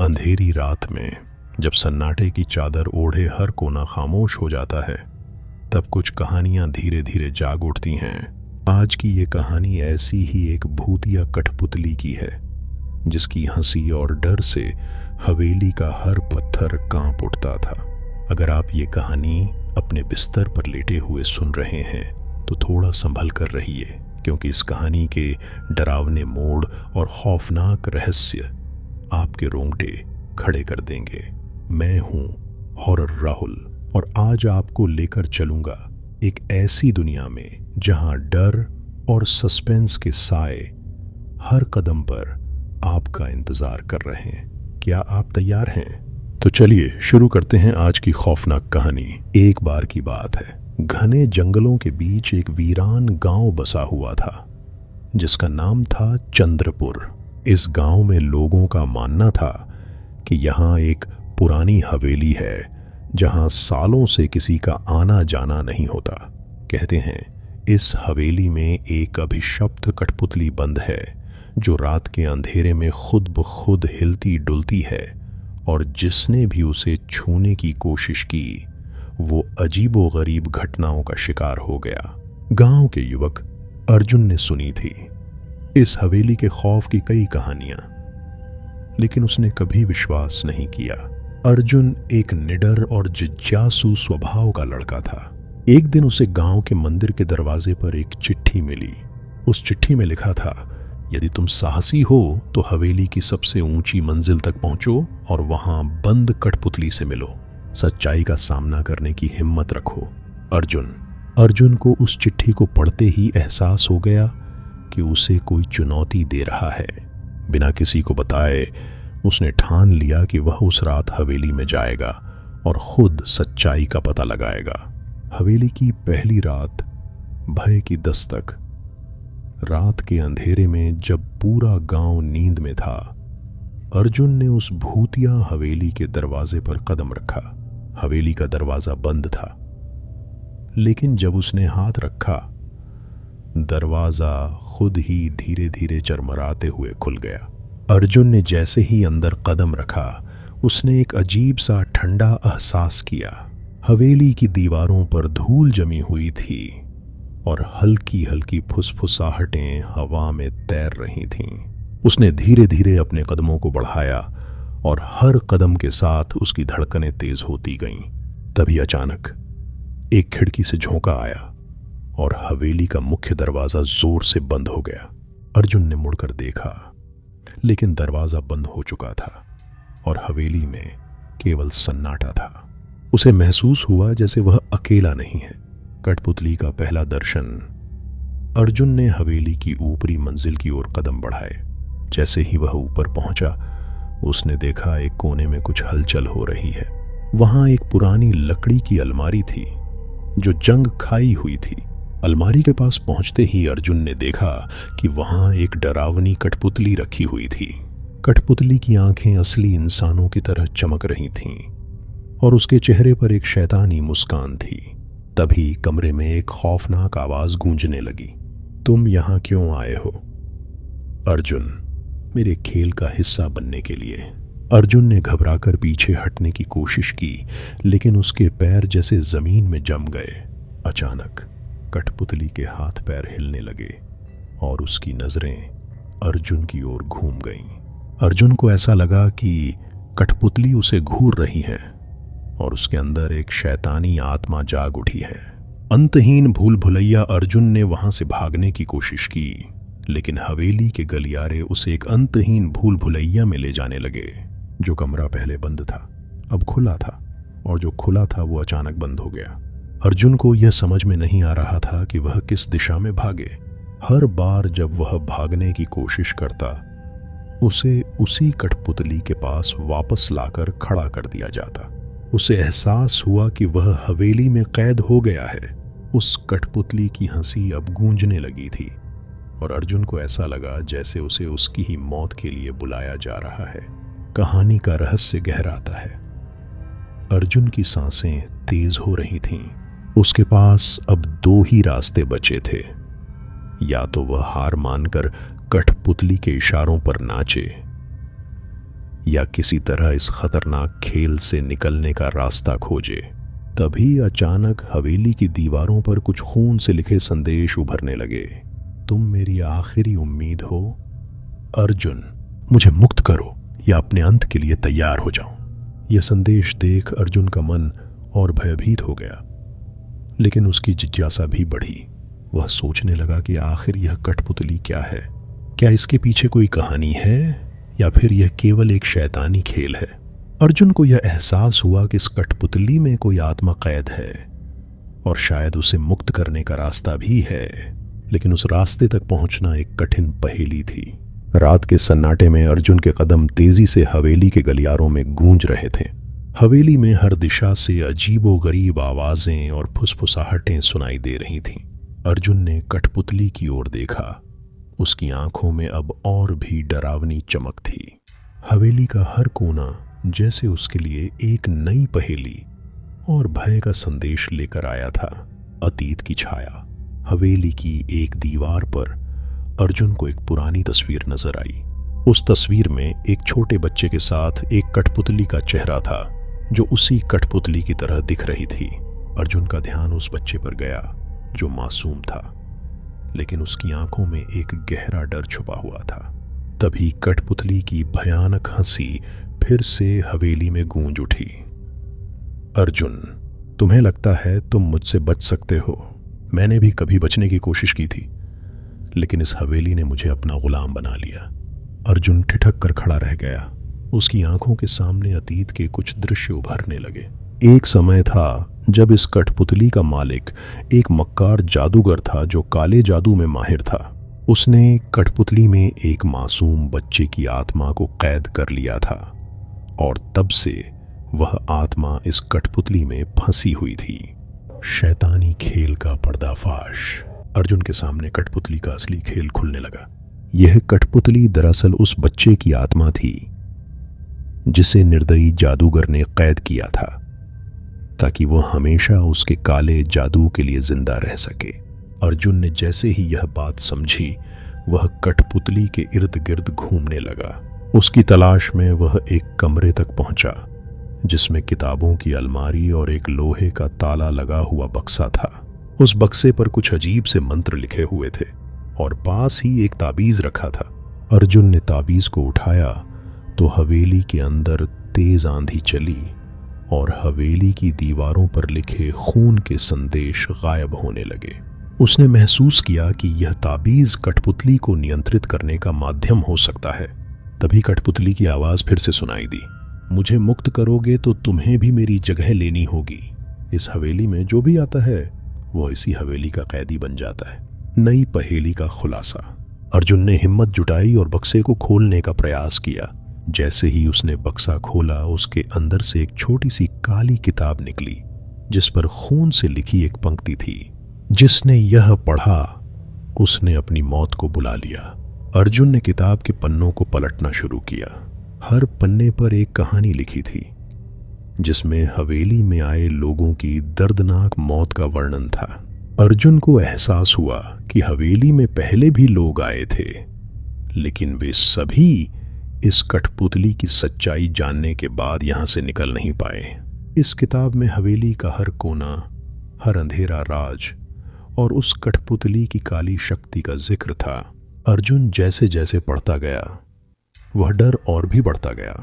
अंधेरी रात में जब सन्नाटे की चादर ओढ़े हर कोना खामोश हो जाता है, तब कुछ कहानियां धीरे धीरे जाग उठती हैं। आज की ये कहानी ऐसी ही एक भूतिया कठपुतली की है, जिसकी हंसी और डर से हवेली का हर पत्थर कांप उठता था। अगर आप ये कहानी अपने बिस्तर पर लेटे हुए सुन रहे हैं तो थोड़ा संभल कर रहिए, क्योंकि इस कहानी के डरावने मोड़ और खौफनाक रहस्य आपके रोंगटे खड़े कर देंगे। मैं हूं हॉरर राहुल और आज आपको लेकर चलूंगा एक ऐसी दुनिया में जहां डर और सस्पेंस के साए हर कदम पर आपका इंतजार कर रहे हैं। क्या आप तैयार हैं? तो चलिए शुरू करते हैं आज की खौफनाक कहानी। एक बार की बात है, घने जंगलों के बीच एक वीरान गांव बसा हुआ था, जिसका नाम था चंद्रपुर। इस गांव में लोगों का मानना था कि यहाँ एक पुरानी हवेली है, जहाँ सालों से किसी का आना जाना नहीं होता। कहते हैं इस हवेली में एक अभिशप्त कठपुतली बंद है, जो रात के अंधेरे में खुद ब खुद हिलती डुलती है, और जिसने भी उसे छूने की कोशिश की वो अजीबोगरीब घटनाओं का शिकार हो गया। गांव के युवक अर्जुन ने सुनी थी इस हवेली के खौफ की कई कहानियां, लेकिन उसने कभी विश्वास नहीं किया। अर्जुन एक निडर और जिज्ञासु स्वभाव का लड़का था। एक दिन उसे गांव के मंदिर के दरवाजे पर एक चिट्ठी मिली। उस चिट्ठी में लिखा था, यदि तुम साहसी हो तो हवेली की सबसे ऊंची मंजिल तक पहुंचो और वहां बंद कठपुतली से मिलो। सच्चाई का सामना करने की हिम्मत रखो। अर्जुन को उस चिट्ठी को पढ़ते ही एहसास हो गया कि उसे कोई चुनौती दे रहा है। बिना किसी को बताए उसने ठान लिया कि वह उस रात हवेली में जाएगा और खुद सच्चाई का पता लगाएगा। हवेली की पहली रात भय की दस्तक। रात के अंधेरे में जब पूरा गांव नींद में था, अर्जुन ने उस भूतिया हवेली के दरवाजे पर कदम रखा। हवेली का दरवाजा बंद था, लेकिन जब उसने हाथ रखा, दरवाजा खुद ही धीरे धीरे चरमराते हुए खुल गया। अर्जुन ने जैसे ही अंदर कदम रखा, उसने एक अजीब सा ठंडा एहसास किया। हवेली की दीवारों पर धूल जमी हुई थी और हल्की हल्की फुसफुसाहटें हवा में तैर रही थीं। उसने धीरे धीरे अपने कदमों को बढ़ाया और हर कदम के साथ उसकी धड़कनें तेज होती गईं। तभी अचानक एक खिड़की से झोंका आया और हवेली का मुख्य दरवाजा जोर से बंद हो गया। अर्जुन ने मुड़कर देखा, लेकिन दरवाजा बंद हो चुका था और हवेली में केवल सन्नाटा था। उसे महसूस हुआ जैसे वह अकेला नहीं है। कठपुतली का पहला दर्शन। अर्जुन ने हवेली की ऊपरी मंजिल की ओर कदम बढ़ाए। जैसे ही वह ऊपर पहुंचा, उसने देखा एक कोने में कुछ हलचल हो रही है। वहां एक पुरानी लकड़ी की अलमारी थी, जो जंग खाई हुई थी। अलमारी के पास पहुंचते ही अर्जुन ने देखा कि वहां एक डरावनी कठपुतली रखी हुई थी। कठपुतली की आंखें असली इंसानों की तरह चमक रही थीं और उसके चेहरे पर एक शैतानी मुस्कान थी। तभी कमरे में एक खौफनाक आवाज गूंजने लगी, तुम यहां क्यों आए हो? अर्जुन, मेरे खेल का हिस्सा बनने के लिए। अर्जुन ने घबराकर पीछे हटने की कोशिश की, लेकिन उसके पैर जैसे जमीन में जम गए। अचानक कठपुतली के हाथ पैर हिलने लगे और उसकी नजरें अर्जुन की ओर घूम गईं। अर्जुन को ऐसा लगा कि कठपुतली उसे घूर रही है और उसके अंदर एक शैतानी आत्मा जाग उठी है। अंतहीन भूल भुलैया अर्जुन ने वहां से भागने की कोशिश की, लेकिन हवेली के गलियारे उसे एक अंतहीन भूल भुलैया में ले जाने लगे। जो कमरा पहले बंद था अब खुला था, और जो खुला था वो अचानक बंद हो गया। अर्जुन को यह समझ में नहीं आ रहा था कि वह किस दिशा में भागे। हर बार जब वह भागने की कोशिश करता, उसे उसी कठपुतली के पास वापस लाकर खड़ा कर दिया जाता। उसे एहसास हुआ कि वह हवेली में कैद हो गया है। उस कठपुतली की हंसी अब गूंजने लगी थी और अर्जुन को ऐसा लगा जैसे उसे उसकी ही मौत के लिए बुलाया जा रहा है। कहानी का रहस्य गहराता है। अर्जुन की सांसें तेज हो रही थीं। उसके पास अब दो ही रास्ते बचे थे, या तो वह हार मानकर कठपुतली के इशारों पर नाचे, या किसी तरह इस खतरनाक खेल से निकलने का रास्ता खोजे। तभी अचानक हवेली की दीवारों पर कुछ खून से लिखे संदेश उभरने लगे। तुम मेरी आखिरी उम्मीद हो अर्जुन, मुझे मुक्त करो या अपने अंत के लिए तैयार हो जाऊं। यह संदेश देख अर्जुन का मन और भयभीत हो गया, लेकिन उसकी जिज्ञासा भी बढ़ी। वह सोचने लगा कि आखिर यह कठपुतली क्या है? क्या इसके पीछे कोई कहानी है या फिर यह केवल एक शैतानी खेल है? अर्जुन को यह एहसास हुआ कि इस कठपुतली में कोई आत्मा कैद है और शायद उसे मुक्त करने का रास्ता भी है, लेकिन उस रास्ते तक पहुंचना एक कठिन पहेली थी। रात के सन्नाटे में अर्जुन के कदम तेजी से हवेली के गलियारों में गूंज रहे थे। हवेली में हर दिशा से अजीबोगरीब आवाजें और फुसफुसाहटें सुनाई दे रही थीं। अर्जुन ने कठपुतली की ओर देखा। उसकी आंखों में अब और भी डरावनी चमक थी। हवेली का हर कोना जैसे उसके लिए एक नई पहेली और भय का संदेश लेकर आया था। अतीत की छाया। हवेली की एक दीवार पर अर्जुन को एक पुरानी तस्वीर नजर आई। उस तस्वीर में एक छोटे बच्चे के साथ एक कठपुतली का चेहरा था जो उसी कठपुतली की तरह दिख रही थी। अर्जुन का ध्यान उस बच्चे पर गया जो मासूम था, लेकिन उसकी आंखों में एक गहरा डर छुपा हुआ था। तभी कठपुतली की भयानक हंसी फिर से हवेली में गूंज उठी। अर्जुन, तुम्हें लगता है तुम मुझसे बच सकते हो। मैंने भी कभी बचने की कोशिश की थी, लेकिन इस हवेली ने मुझे अपना गुलाम बना लिया। अर्जुन ठिठक कर खड़ा रह गया। उसकी आंखों के सामने अतीत के कुछ दृश्य उभरने लगे। एक समय था जब इस कठपुतली का मालिक एक मक्कार जादूगर था जो काले जादू में माहिर था। उसने कठपुतली में एक मासूम बच्चे की आत्मा को कैद कर लिया था और तब से वह आत्मा इस कठपुतली में फंसी हुई थी। शैतानी खेल का पर्दाफाश। अर्जुन के सामने कठपुतली का असली खेल खुलने लगा। यह कठपुतली दरअसल उस बच्चे की आत्मा थी जिसे निर्दयी जादूगर ने कैद किया था ताकि वह हमेशा उसके काले जादू के लिए जिंदा रह सके। अर्जुन ने जैसे ही यह बात समझी, वह कठपुतली के इर्द गिर्द घूमने लगा। उसकी तलाश में वह एक कमरे तक पहुंचा जिसमें किताबों की अलमारी और एक लोहे का ताला लगा हुआ बक्सा था। उस बक्से पर कुछ अजीब से मंत्र लिखे हुए थे और पास ही एक ताबीज रखा था। अर्जुन ने ताबीज को उठाया तो हवेली के अंदर तेज आंधी चली और हवेली की दीवारों पर लिखे खून के संदेश गायब होने लगे। उसने महसूस किया कि यह ताबीज कठपुतली को नियंत्रित करने का माध्यम हो सकता है। तभी कठपुतली की आवाज फिर से सुनाई दी, मुझे मुक्त करोगे तो तुम्हें भी मेरी जगह लेनी होगी। इस हवेली में जो भी आता है वो इसी हवेली का कैदी बन जाता है। नई पहेली का खुलासा। अर्जुन ने हिम्मत जुटाई और बक्से को खोलने का प्रयास किया। जैसे ही उसने बक्सा खोला, उसके अंदर से एक छोटी सी काली किताब निकली जिस पर खून से लिखी एक पंक्ति थी। जिसने यह पढ़ा उसने अपनी मौत को बुला लिया। अर्जुन ने किताब के पन्नों को पलटना शुरू किया। हर पन्ने पर एक कहानी लिखी थी जिसमें हवेली में आए लोगों की दर्दनाक मौत का वर्णन था। अर्जुन को एहसास हुआ कि हवेली में पहले भी लोग आए थे, लेकिन वे सभी इस कठपुतली की सच्चाई जानने के बाद यहां से निकल नहीं पाए। इस किताब में हवेली का हर कोना, हर अंधेरा राज और उस कठपुतली की काली शक्ति का जिक्र था। अर्जुन जैसे जैसे पढ़ता गया, वह डर और भी बढ़ता गया,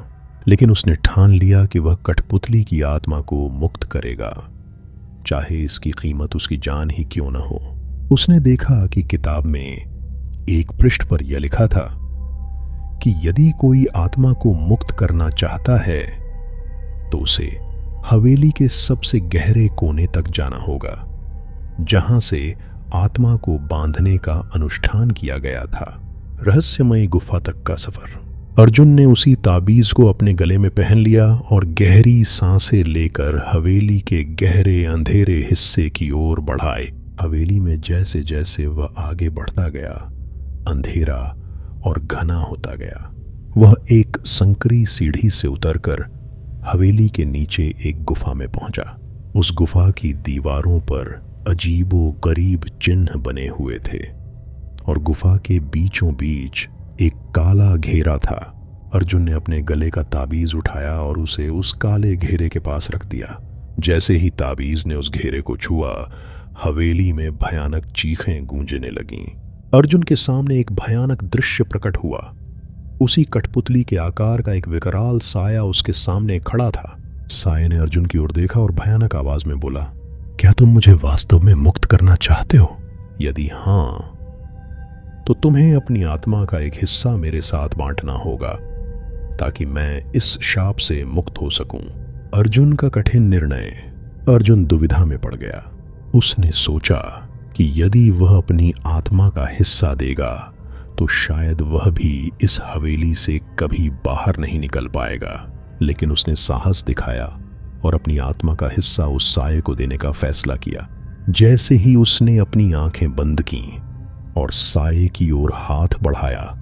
लेकिन उसने ठान लिया कि वह कठपुतली की आत्मा को मुक्त करेगा, चाहे इसकी कीमत उसकी जान ही क्यों न हो। उसने देखा कि किताब में एक पृष्ठ पर यह लिखा था कि यदि कोई आत्मा को मुक्त करना चाहता है तो उसे हवेली के सबसे गहरे कोने तक जाना होगा, जहां से आत्मा को बांधने का अनुष्ठान किया गया था। रहस्यमयी गुफा तक का सफर। अर्जुन ने उसी ताबीज को अपने गले में पहन लिया और गहरी सांसें लेकर हवेली के गहरे अंधेरे हिस्से की ओर बढ़ाए। हवेली में जैसे जैसे वह आगे बढ़ता गया, अंधेरा और घना होता गया। वह एक संकरी सीढ़ी से उतरकर हवेली के नीचे एक गुफा में पहुंचा। उस गुफा की दीवारों पर अजीबो गरीब चिन्ह बने हुए थे और गुफा के बीचों बीच एक काला घेरा था अर्जुन ने अपने गले का ताबीज उठाया और उसे उस काले घेरे के पास रख दिया। जैसे ही ताबीज ने उस घेरे को छुआ, हवेली में भयानक चीखें गूंजने लगीं। अर्जुन के सामने एक भयानक दृश्य प्रकट हुआ। उसी कठपुतली के आकार का एक विकराल साया उसके सामने खड़ा था। साये ने अर्जुन की ओर देखा और भयानक आवाज में बोला, क्या तुम मुझे वास्तव में मुक्त करना चाहते हो? यदि हाँ, तो तुम्हें अपनी आत्मा का एक हिस्सा मेरे साथ बांटना होगा ताकि मैं इस शाप से मुक्त हो सकूं। अर्जुन का कठिन निर्णय। अर्जुन दुविधा में पड़ गया। उसने सोचा कि यदि वह अपनी आत्मा का हिस्सा देगा तो शायद वह भी इस हवेली से कभी बाहर नहीं निकल पाएगा। लेकिन उसने साहस दिखाया और अपनी आत्मा का हिस्सा उस साये को देने का फैसला किया। जैसे ही उसने अपनी आंखें बंद की और साये की ओर हाथ बढ़ाया,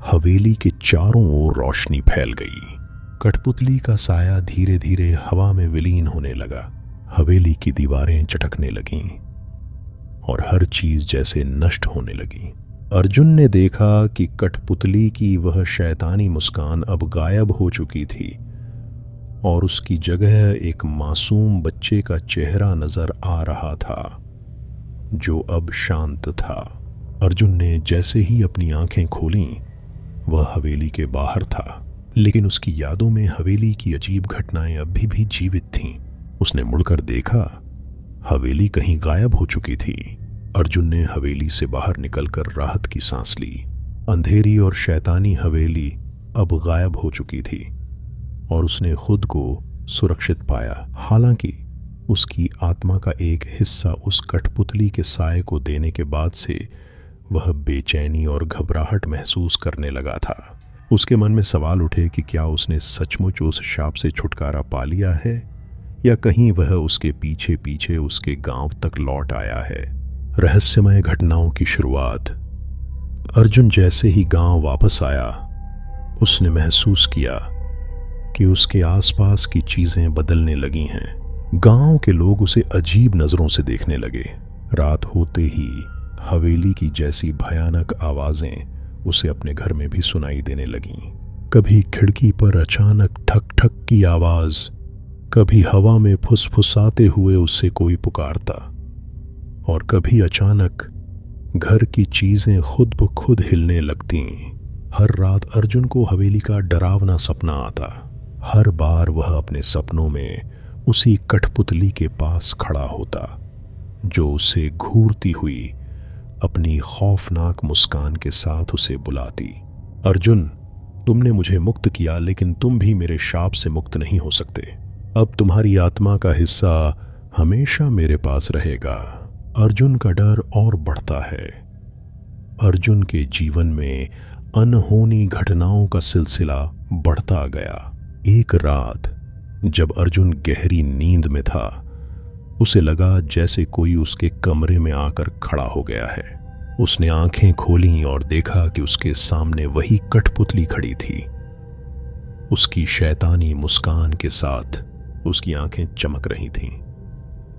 हवेली के चारों ओर रोशनी फैल गई। कठपुतली का साया धीरे धीरे हवा में विलीन होने लगा। हवेली की दीवारें चटकने लगीं और हर चीज जैसे नष्ट होने लगी। अर्जुन ने देखा कि कठपुतली की वह शैतानी मुस्कान अब गायब हो चुकी थी और उसकी जगह एक मासूम बच्चे का चेहरा नजर आ रहा था, जो अब शांत था। अर्जुन ने जैसे ही अपनी आंखें खोलीं, वह हवेली के बाहर था, लेकिन उसकी यादों में हवेली की अजीब घटनाएं अभी भी जीवित थीं। उसने मुड़कर देखा, हवेली कहीं गायब हो चुकी थी। अर्जुन ने हवेली से बाहर निकलकर राहत की सांस ली। अंधेरी और शैतानी हवेली अब गायब हो चुकी थी और उसने खुद को सुरक्षित पाया। हालांकि उसकी आत्मा का एक हिस्सा उस कठपुतली के साये को देने के बाद से वह बेचैनी और घबराहट महसूस करने लगा था। उसके मन में सवाल उठे कि क्या उसने सचमुच उस शाप से छुटकारा पा लिया है या कहीं वह उसके पीछे पीछे उसके गांव तक लौट आया है। रहस्यमय घटनाओं की शुरुआत। अर्जुन जैसे ही गांव वापस आया, उसने महसूस किया कि उसके आसपास की चीजें बदलने लगी हैं। गांव के लोग उसे अजीब नजरों से देखने लगे। रात होते ही हवेली की जैसी भयानक आवाजें उसे अपने घर में भी सुनाई देने लगीं। कभी खिड़की पर अचानक ठक ठक की आवाज, कभी हवा में फुसफुसाते हुए उससे कोई पुकारता और कभी अचानक घर की चीजें खुद ब खुद हिलने लगती। हर रात अर्जुन को हवेली का डरावना सपना आता। हर बार वह अपने सपनों में उसी कठपुतली के पास खड़ा होता, जो उसे घूरती हुई अपनी खौफनाक मुस्कान के साथ उसे बुलाती। अर्जुन, तुमने मुझे मुक्त किया, लेकिन तुम भी मेरे शाप से मुक्त नहीं हो सकते। अब तुम्हारी आत्मा का हिस्सा हमेशा मेरे पास रहेगा। अर्जुन का डर और बढ़ता है। अर्जुन के जीवन में अनहोनी घटनाओं का सिलसिला बढ़ता गया। एक रात जब अर्जुन गहरी नींद में था, उसे लगा जैसे कोई उसके कमरे में आकर खड़ा हो गया है। उसने आंखें खोलीं और देखा कि उसके सामने वही कठपुतली खड़ी थी। उसकी शैतानी मुस्कान के साथ उसकी आंखें चमक रही थीं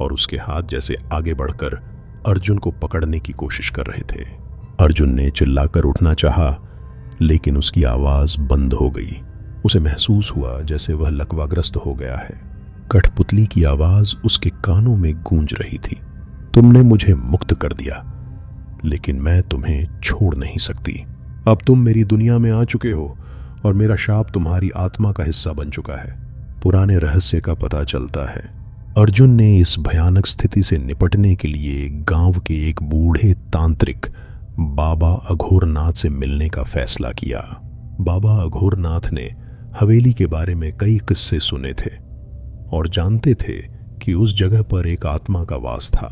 और उसके हाथ जैसे आगे बढ़कर अर्जुन को पकड़ने की कोशिश कर रहे थे। अर्जुन ने चिल्लाकर उठना चाहा, लेकिन उसकी आवाज बंद हो गई। उसे महसूस हुआ जैसे वह लकवाग्रस्त हो गया है। कठपुतली की आवाज उसके कानों में गूंज रही थी, तुमने मुझे मुक्त कर दिया, लेकिन मैं तुम्हें छोड़ नहीं सकती। अब तुम मेरी दुनिया में आ चुके हो और मेरा शाप तुम्हारी आत्मा का हिस्सा बन चुका है। पुराने रहस्य का पता चलता है। अर्जुन ने इस भयानक स्थिति से निपटने के लिए गांव के एक बूढ़े तांत्रिक बाबा अघोरनाथ से मिलने का फैसला किया। बाबा अघोरनाथ ने हवेली के बारे में कई किस्से सुने थे और जानते थे कि उस जगह पर एक आत्मा का वास था।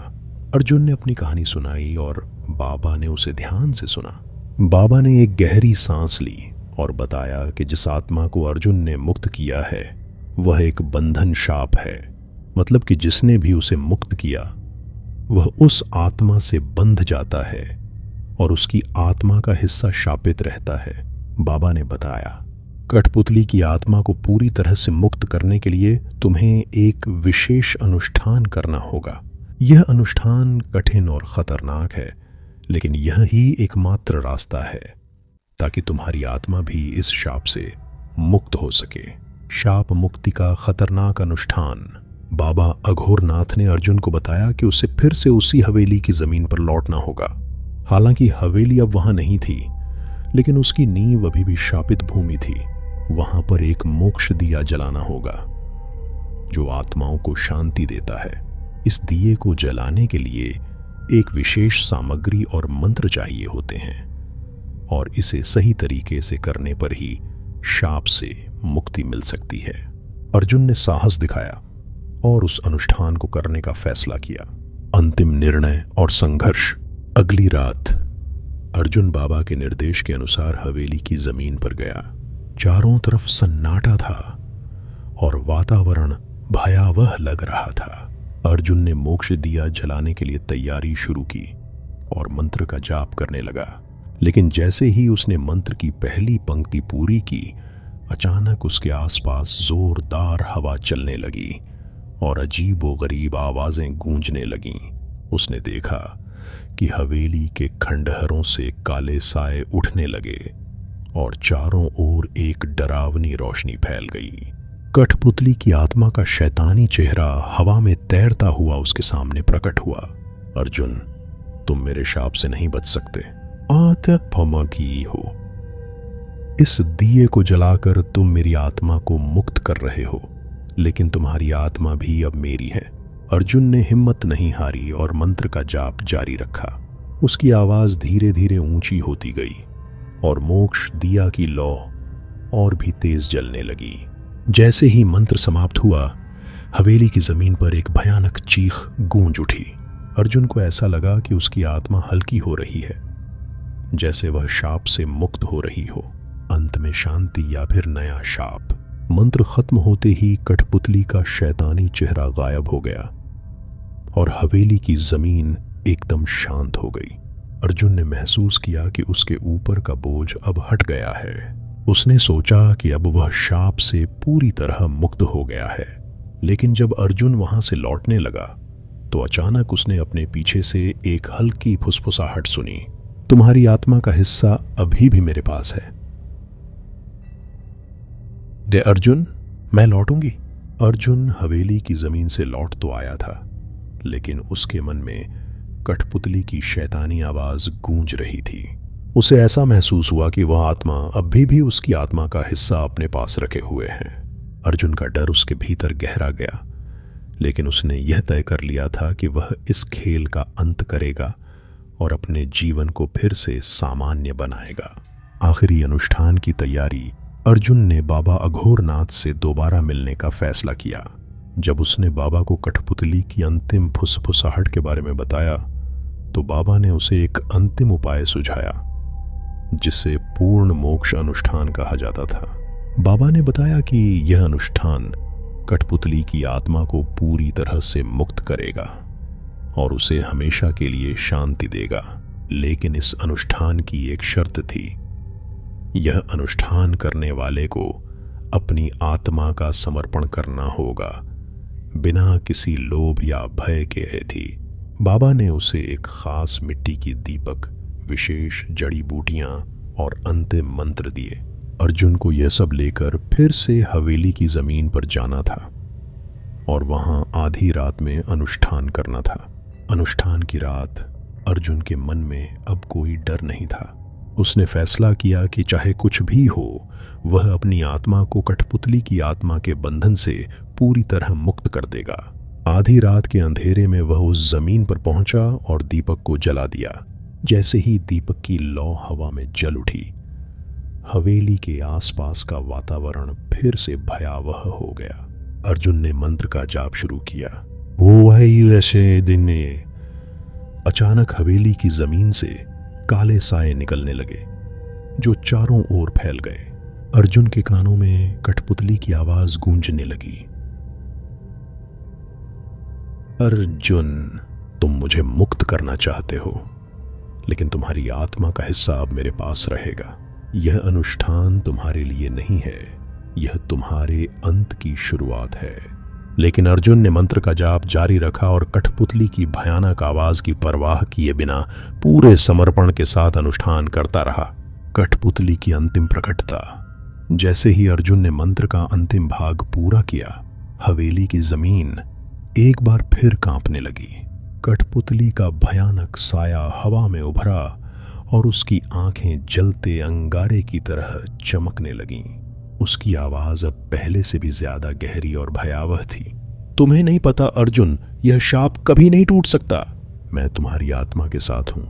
अर्जुन ने अपनी कहानी सुनाई और बाबा ने उसे ध्यान से सुना। बाबा ने एक गहरी सांस ली और बताया कि जिस आत्मा को अर्जुन ने मुक्त किया है वह एक बंधन शाप है। मतलब कि जिसने भी उसे मुक्त किया वह उस आत्मा से बंध जाता है और उसकी आत्मा का हिस्सा शापित रहता है। बाबा ने बताया, कठपुतली की आत्मा को पूरी तरह से मुक्त करने के लिए तुम्हें एक विशेष अनुष्ठान करना होगा। यह अनुष्ठान कठिन और खतरनाक है, लेकिन यह ही एकमात्र रास्ता है ताकि तुम्हारी आत्मा भी इस शाप से मुक्त हो सके। शाप मुक्ति का खतरनाक अनुष्ठान। बाबा अघोरनाथ ने अर्जुन को बताया कि उसे फिर से उसी हवेली की जमीन पर लौटना होगा। हालांकि हवेली अब वहां नहीं थी, लेकिन उसकी नींव अभी भी शापित भूमि थी। वहां पर एक मोक्ष दिया जलाना होगा जो आत्माओं को शांति देता है। इस दिए को जलाने के लिए एक विशेष सामग्री और मंत्र चाहिए होते हैं, और इसे सही तरीके से करने पर ही शाप से मुक्ति मिल सकती है। अर्जुन ने साहस दिखाया और उस अनुष्ठान को करने का फैसला किया। अंतिम निर्णय और संघर्ष। अगली रात अर्जुन बाबा के निर्देश के अनुसार हवेली की जमीन पर गया। चारों तरफ सन्नाटा था और वातावरण भयावह लग रहा था। अर्जुन ने मोक्ष दिया जलाने के लिए तैयारी शुरू की और मंत्र का जाप करने लगा। लेकिन जैसे ही उसने मंत्र की पहली पंक्ति पूरी की, अचानक उसके आसपास जोरदार हवा चलने लगी और अजीबोगरीब आवाजें गूंजने लगीं। उसने देखा कि हवेली के खंडहरों से काले साए उठने लगे और चारों ओर एक डरावनी रोशनी फैल गई। कठपुतली की आत्मा का शैतानी चेहरा हवा में तैरता हुआ उसके सामने प्रकट हुआ। अर्जुन, तुम मेरे शाप से नहीं बच सकते। आत्मकी हो। इस दिए को जलाकर तुम मेरी आत्मा को मुक्त कर रहे हो, लेकिन तुम्हारी आत्मा भी अब मेरी है। अर्जुन ने हिम्मत नहीं हारी और मंत्र का जाप जारी रखा। उसकी आवाज धीरे धीरे ऊंची होती गई और मोक्ष दिया की लौ और भी तेज जलने लगी। जैसे ही मंत्र समाप्त हुआ, हवेली की जमीन पर एक भयानक चीख गूंज उठी। अर्जुन को ऐसा लगा कि उसकी आत्मा हल्की हो रही है, जैसे वह शाप से मुक्त हो रही हो। अंत में शांति या फिर नया शाप। मंत्र खत्म होते ही कठपुतली का शैतानी चेहरा गायब हो गया और हवेली की जमीन एकदम शांत हो गई। अर्जुन ने महसूस किया कि उसके ऊपर का बोझ अब हट गया है। उसने सोचा कि अब वह शाप से पूरी तरह मुक्त हो गया है। लेकिन जब अर्जुन वहां से लौटने लगा तो अचानक उसने अपने पीछे से एक हल्की फुसफुसाहट सुनी। तुम्हारी आत्मा का हिस्सा अभी भी मेरे पास है। दे अर्जुन, मैं लौटूंगी। अर्जुन हवेली की जमीन से लौट तो आया था, लेकिन उसके मन में कठपुतली की शैतानी आवाज गूंज रही थी। उसे ऐसा महसूस हुआ कि वह आत्मा अभी भी उसकी आत्मा का हिस्सा अपने पास रखे हुए है। अर्जुन का डर उसके भीतर गहरा गया, लेकिन उसने यह तय कर लिया था कि वह इस खेल का अंत करेगा और अपने जीवन को फिर से सामान्य बनाएगा। आखिरी अनुष्ठान की तैयारी। अर्जुन ने बाबा अघोरनाथ से दोबारा मिलने का फैसला किया। जब उसने बाबा को कठपुतली की अंतिम फुसफुसाहट के बारे में बताया तो बाबा ने उसे एक अंतिम उपाय सुझाया, जिसे पूर्ण मोक्ष अनुष्ठान कहा जाता था। बाबा ने बताया कि यह अनुष्ठान कठपुतली की आत्मा को पूरी तरह से मुक्त करेगा और उसे हमेशा के लिए शांति देगा। लेकिन इस अनुष्ठान की एक शर्त थी। यह अनुष्ठान करने वाले को अपनी आत्मा का समर्पण करना होगा, बिना किसी लोभ या भय के थी। बाबा ने उसे एक खास मिट्टी की दीपक, विशेष जड़ी बूटियां और अंतिम मंत्र दिए। अर्जुन को यह सब लेकर फिर से हवेली की जमीन पर जाना था और वहां आधी रात में अनुष्ठान करना था। अनुष्ठान की रात अर्जुन के मन में अब कोई डर नहीं था। उसने फैसला किया कि चाहे कुछ भी हो, वह अपनी आत्मा को कठपुतली की आत्मा के बंधन से पूरी तरह मुक्त कर देगा। आधी रात के अंधेरे में वह उस जमीन पर पहुंचा और दीपक को जला दिया। जैसे ही दीपक की लौ हवा में जल उठी, हवेली के आसपास का वातावरण फिर से भयावह हो गया। अर्जुन ने मंत्र का जाप शुरू किया। अचानक हवेली की जमीन से काले साए निकलने लगे जो चारों ओर फैल गए। अर्जुन के कानों में कठपुतली की आवाज गूंजने लगी। अर्जुन, तुम मुझे मुक्त करना चाहते हो, लेकिन तुम्हारी आत्मा का हिस्सा अब मेरे पास रहेगा। यह अनुष्ठान तुम्हारे लिए नहीं है, यह तुम्हारे अंत की शुरुआत है। लेकिन अर्जुन ने मंत्र का जाप जारी रखा और कठपुतली की भयानक आवाज की परवाह किए बिना पूरे समर्पण के साथ अनुष्ठान करता रहा। कठपुतली की अंतिम प्रकटता। जैसे ही अर्जुन ने मंत्र का अंतिम भाग पूरा किया, हवेली की जमीन एक बार फिर कांपने लगी। कठपुतली का भयानक साया हवा में उभरा और उसकी आंखें जलते अंगारे की तरह चमकने लगीं। उसकी आवाज अब पहले से भी ज्यादा गहरी और भयावह थी। तुम्हें नहीं पता अर्जुन, यह शाप कभी नहीं टूट सकता। मैं तुम्हारी आत्मा के साथ हूं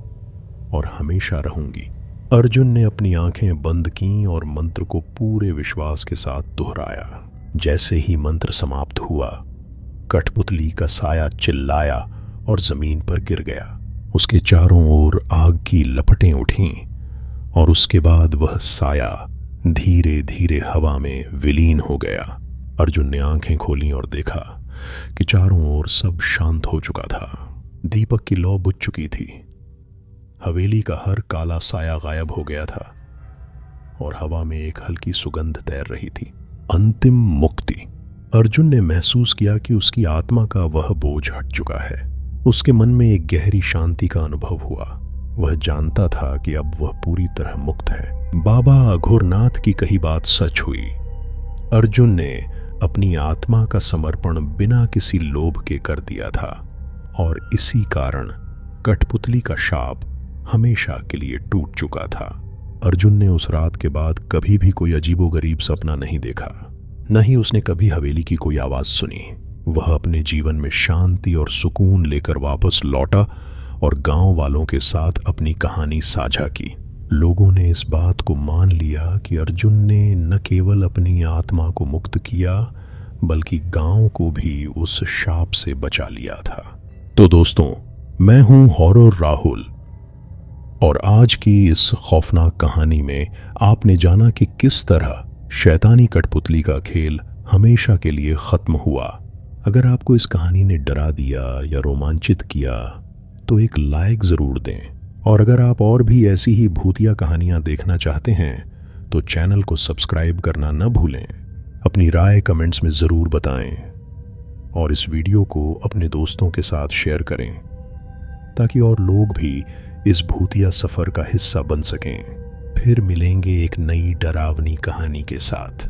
और हमेशा रहूंगी। अर्जुन ने अपनी आंखें बंद कीं और मंत्र को पूरे विश्वास के साथ दोहराया। जैसे ही मंत्र समाप्त हुआ, कठपुतली का साया चिल्लाया और जमीन पर गिर गया। उसके चारों ओर आग की लपटें उठीं और उसके बाद वह साया धीरे धीरे हवा में विलीन हो गया। अर्जुन ने आंखें खोलीं और देखा कि चारों ओर सब शांत हो चुका था। दीपक की लौ बुझ चुकी थी। हवेली का हर काला साया गायब हो गया था और हवा में एक हल्की सुगंध तैर रही थी। अंतिम मुक्ति। अर्जुन ने महसूस किया कि उसकी आत्मा का वह बोझ हट चुका है। उसके मन में एक गहरी शांति का अनुभव हुआ। वह जानता था कि अब वह पूरी तरह मुक्त है। बाबा अघोरनाथ की कही बात सच हुई। अर्जुन ने अपनी आत्मा का समर्पण बिना किसी लोभ के कर दिया था और इसी कारण कठपुतली का शाप हमेशा के लिए टूट चुका था। अर्जुन ने उस रात के बाद कभी भी कोई अजीबोगरीब सपना नहीं देखा, न ही उसने कभी हवेली की कोई आवाज सुनी। वह अपने जीवन में शांति और सुकून लेकर वापस लौटा और गांव वालों के साथ अपनी कहानी साझा की। लोगों ने इस बात को मान लिया कि अर्जुन ने न केवल अपनी आत्मा को मुक्त किया, बल्कि गांव को भी उस शाप से बचा लिया था। तो दोस्तों, मैं हूं हॉरर राहुल और आज की इस खौफनाक कहानी में आपने जाना कि किस तरह शैतानी कठपुतली का खेल हमेशा के लिए खत्म हुआ। अगर आपको इस कहानी ने डरा दिया या रोमांचित किया तो एक लाइक जरूर दें, और अगर आप और भी ऐसी ही भूतिया कहानियां देखना चाहते हैं तो चैनल को सब्सक्राइब करना न भूलें। अपनी राय कमेंट्स में जरूर बताएं और इस वीडियो को अपने दोस्तों के साथ शेयर करें ताकि और लोग भी इस भूतिया सफर का हिस्सा बन सकें। फिर मिलेंगे एक नई डरावनी कहानी के साथ।